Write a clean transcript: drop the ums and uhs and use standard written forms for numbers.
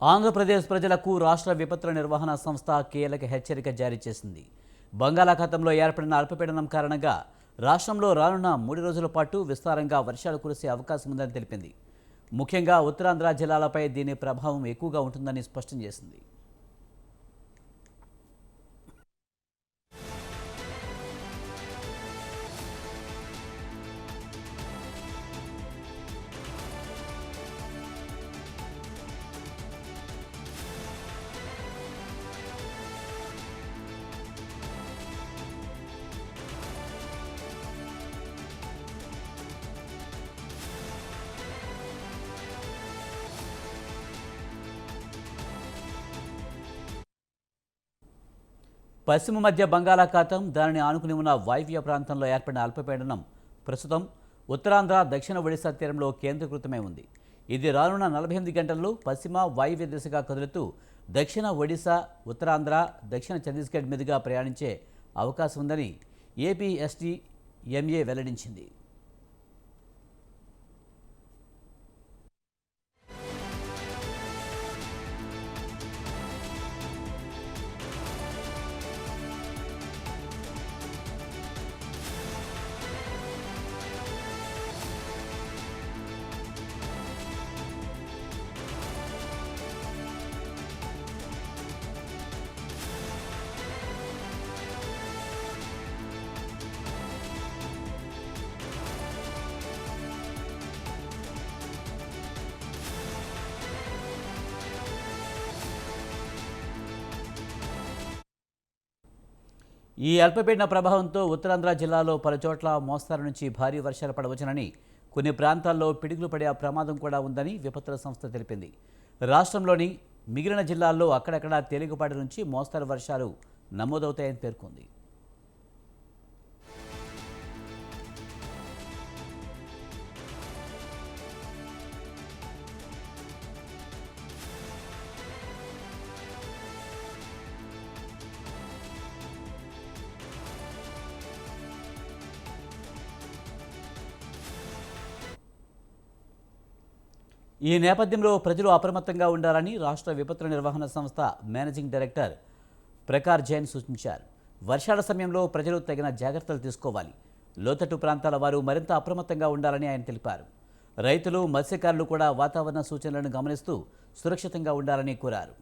ఆంధ్రప్రదేశ్ ప్రజలకు రాష్ట్ర విపత్తుల నిర్వహణ సంస్థ కీలక హెచ్చరిక జారీ చేసింది. బంగాళాఖాతంలో ఏర్పడిన అల్పపీడనం కారణంగా రాష్ట్రంలో రానున్న 3 రోజుల పాటు విస్తారంగా వర్షాలు కురిసే అవకాశం ఉందని తెలిపింది. ముఖ్యంగా ఉత్తరాంధ్ర జిల్లాలపై దీని ప్రభావం ఎక్కువగా ఉంటుందని స్పష్టం చేసింది. పశ్చిమ మధ్య బంగాళాఖాతం, దానిని ఆనుకుని ఉన్న వాయువ్య ప్రాంతంలో ఏర్పడిన అల్పపీడనం ప్రస్తుతం ఉత్తరాంధ్ర, దక్షిణ ఒడిశా తీరంలో కేంద్రీకృతమై ఉంది. ఇది రానున్న 48 గంటల్లో పశ్చిమ వాయువ్య దిశగా కదులుతూ దక్షిణ ఒడిశా, ఉత్తరాంధ్ర, దక్షిణ ఛత్తీస్గఢ్ మీదుగా ప్రయాణించే అవకాశం ఉందని ఏపీఎస్టీఎంఏ వెల్లడించింది. ఈ అల్పపీడన ప్రభావంతో ఉత్తరాంధ్ర జిల్లాలో పలుచోట్ల మోస్తారు నుంచి భారీ వర్షాలు పడవచ్చునని, కొన్ని ప్రాంతాల్లో పిడుగులు పడే ప్రమాదం కూడా ఉందని విపత్తుల సంస్థ తెలిపింది. రాష్ట్రంలోని మిగిలిన జిల్లాల్లో అక్కడక్కడ తేలికపాటి నుంచి మోస్తరు వర్షాలు నమోదవుతాయని పేర్కొంది. ఈ నేపథ్యంలో ప్రజలు అప్రమత్తంగా ఉండాలని రాష్ట్ర విపత్తుల నిర్వహణ సంస్థ మేనేజింగ్ డైరెక్టర్ ప్రకార్ జైన్ సూచించారు. వర్షాల సమయంలో ప్రజలు తగిన జాగ్రత్తలు తీసుకోవాలి. లోతట్టు ప్రాంతాల వారు మరింత అప్రమత్తంగా ఉండాలని ఆయన తెలిపారు. రైతులు, మత్స్యకారులు కూడా వాతావరణ సూచనలను గమనిస్తూ సురక్షితంగా ఉండాలని కోరారు.